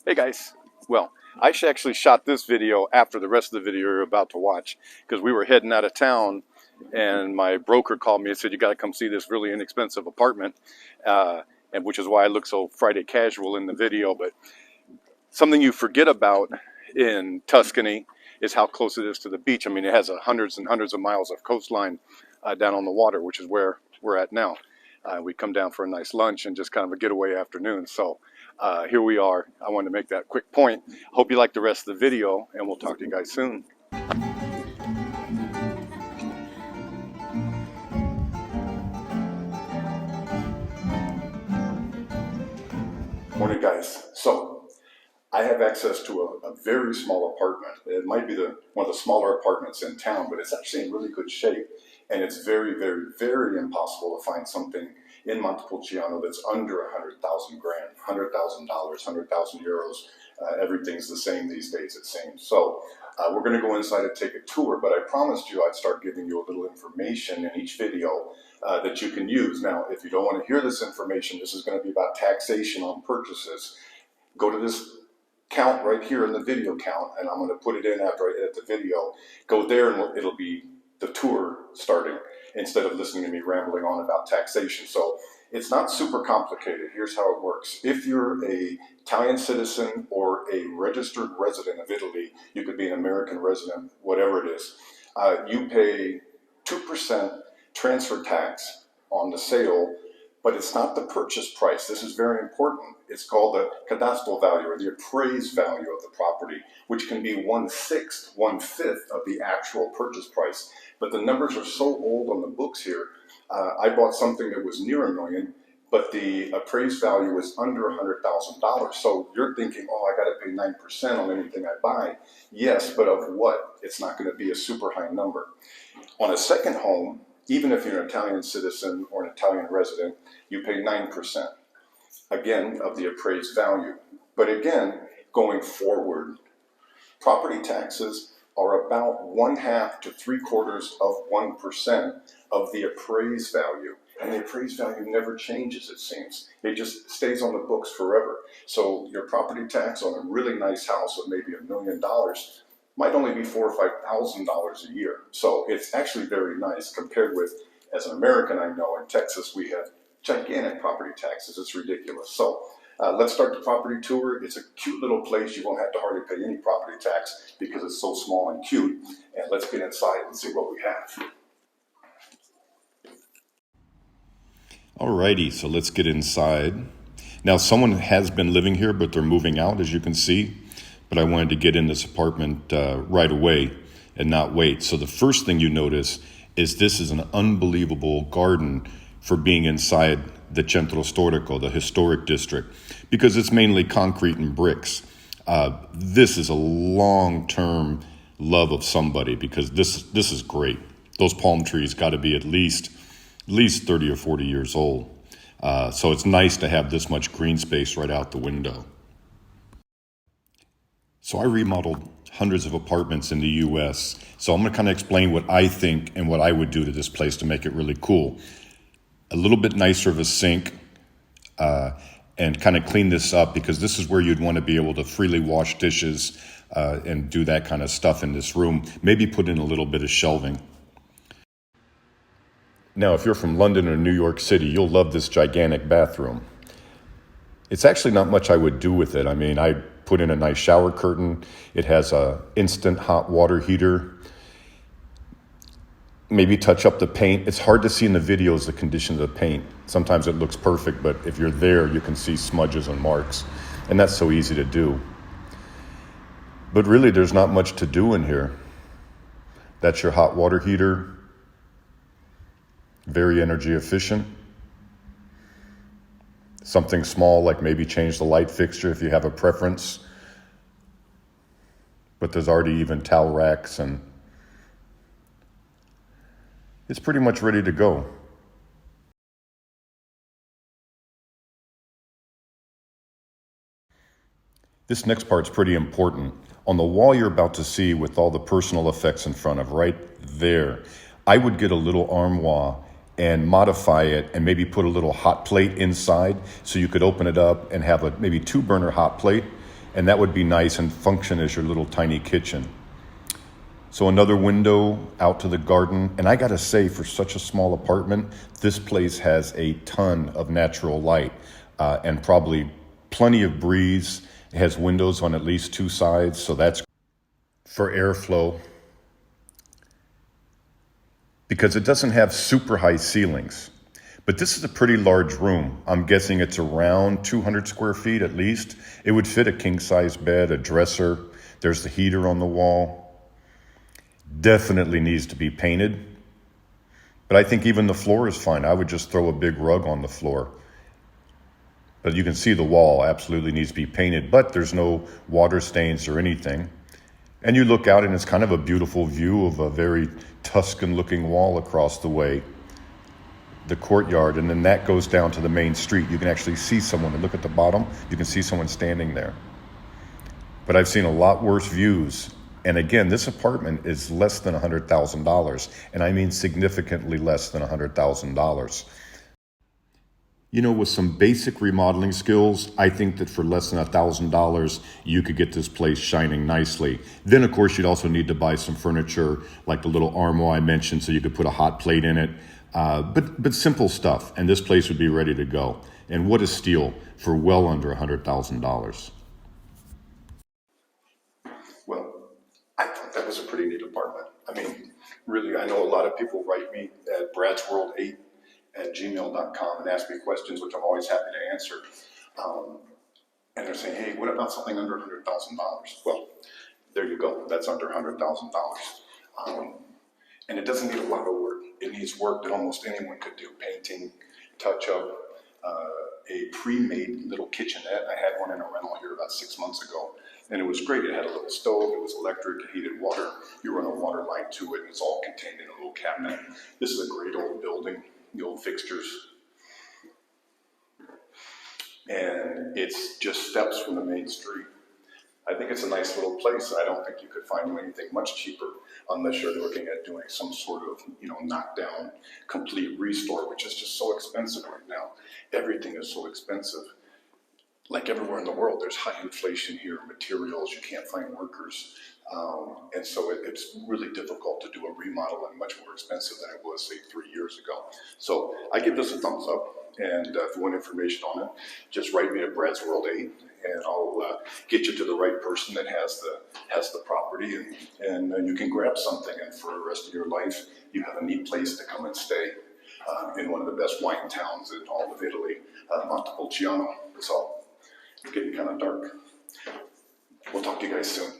Hey guys. Well, I actually shot this video after the rest of the video you're about to watch because we were heading out of town and my broker called me and said, you got to come see this really inexpensive apartment, and which is why I look so Friday casual in the video. But something you forget about in Tuscany is how close it is to the beach. I mean, it has hundreds and hundreds of miles of coastline down on the water, which is where we're at now. We come down for a nice lunch and just kind of a getaway afternoon. So here we are. I wanted to make that quick point. Hope you like the rest of the video, and we'll talk to you guys soon. Morning, guys. So I have access to a very small apartment. It might be one of the smaller apartments in town, but it's actually in really good shape. And it's very, very, very impossible to find something in Montepulciano that's under 100,000 grand, $100,000, 100,000 euros. Everything's the same these days, it seems. So we're going to go inside and take a tour, but I promised you I'd start giving you a little information in each video that you can use. Now, if you don't want to hear this information, this is going to be about taxation on purchases. Go to this count right here in the video count, and I'm going to put it in after I edit the video. Go there and it'll be the tour starting instead of listening to me rambling on about taxation. So it's not super complicated. Here's how it works. If you're an Italian citizen or a registered resident of Italy, you could be an American resident, whatever it is, you pay 2% transfer tax on the sale, but it's not the purchase price. This is very important. It's called the cadastral value, or the appraised value of the property, which can be 1/6, 1/5 of the actual purchase price. But the numbers are so old on the books here. I bought something that was near $1 million, but the appraised value is under $100,000. So you're thinking, oh, I got to pay 9% on anything I buy. Yes, but of what? It's not going to be a super high number. On a second home, even if you're an Italian citizen or an Italian resident, you pay 9%, again, of the appraised value. But again, going forward, property taxes are about 1/2 to 3/4 of 1% of the appraised value. And the appraised value never changes, it seems. It just stays on the books forever. So your property tax on a really nice house of maybe $1 million might only be $4,000 or $5,000 a year. So it's actually very nice compared with, as an American, I know in Texas we have gigantic property taxes. It's ridiculous. So let's start the property tour. It's a cute little place. You won't have to hardly pay any property tax because it's so small and cute. And let's get inside and see what we have. Alrighty, so let's get inside. Now, someone has been living here, but they're moving out, as you can see. But I wanted to get in this apartment right away and not wait. So the first thing you notice is this is an unbelievable garden for being inside the Centro Storico, the historic district, because it's mainly concrete and bricks. This is a long-term love of somebody because this is great. Those palm trees got to be at least 30 or 40 years old. So it's nice to have this much green space right out the window. So I remodeled hundreds of apartments in the US. So I'm going to kind of explain what I think and what I would do to this place to make it really cool. A little bit nicer of a sink, and kind of clean this up because this is where you'd want to be able to freely wash dishes and do that kind of stuff in this room. Maybe put in a little bit of shelving. Now, if you're from London or New York City, you'll love this gigantic bathroom. It's actually not much I would do with it. I mean, I put in a nice shower curtain. It has a instant hot water heater. Maybe touch up the paint. It's hard to see in the videos the condition of the paint. Sometimes it looks perfect, but if you're there, you can see smudges and marks. And that's so easy to do. But really, there's not much to do in here. That's your hot water heater. Very energy efficient. Something small like maybe change the light fixture if you have a preference. But there's already even towel racks and it's pretty much ready to go. This next part's pretty important. On the wall you're about to see with all the personal effects in front of right there, I would get a little armoire and modify it and maybe put a little hot plate inside so you could open it up and have a maybe 2-burner hot plate and that would be nice and function as your little tiny kitchen. So another window out to the garden. And I gotta say, for such a small apartment, this place has a ton of natural light and probably plenty of breeze. It has windows on at least two sides, so that's for airflow. Because it doesn't have super high ceilings. But this is a pretty large room. I'm guessing it's around 200 square feet at least. It would fit a king-size bed, a dresser. There's the heater on the wall. Definitely needs to be painted. But I think even the floor is fine. I would just throw a big rug on the floor. But you can see the wall absolutely needs to be painted, but there's no water stains or anything. And you look out and it's kind of a beautiful view of a very Tuscan looking wall across the way, the courtyard, and then that goes down to the main street. You can actually see someone, and look at the bottom, you can see someone standing there. But I've seen a lot worse views. And again, this apartment is less than $100,000, and I mean significantly less than $100,000. You know, with some basic remodeling skills, I think that for less than $1,000, you could get this place shining nicely. Then, of course, you'd also need to buy some furniture, like the little armoire I mentioned, so you could put a hot plate in it. But simple stuff, and this place would be ready to go. And what a steal for well under $100,000. Well, I thought that was a pretty neat apartment. I mean, really, I know a lot of people write me at bradsworld8@gmail.com and ask me questions, which I'm always happy to answer. And they're saying, hey, what about something under $100,000? Well, there you go. That's under $100,000. And it doesn't need a lot of work. It needs work that almost anyone could do. Painting, touch-up, a pre-made little kitchenette. I had one in a rental here about 6 months ago. And it was great. It had a little stove, it was electric, it heated water. You run a water line to it, and it's all contained in a little cabinet. This is a great old building, the old fixtures. And it's just steps from the main street. I think it's a nice little place. I don't think you could find anything much cheaper unless you're looking at doing some sort of, knockdown, complete restore, which is just so expensive right now. Everything is so expensive. Like everywhere in the world, there's high inflation here, materials, you can't find workers. And so it's really difficult to do a remodel and much more expensive than it was, say, 3 years ago. So I give this a thumbs up. And if you want information on it, just write me at BradsWorld8, and I'll get you to the right person that has the property, and you can grab something. And for the rest of your life, you have a neat place to come and stay in one of the best wine towns in all of Italy, Montepulciano. So it's getting kind of dark. We'll talk to you guys soon.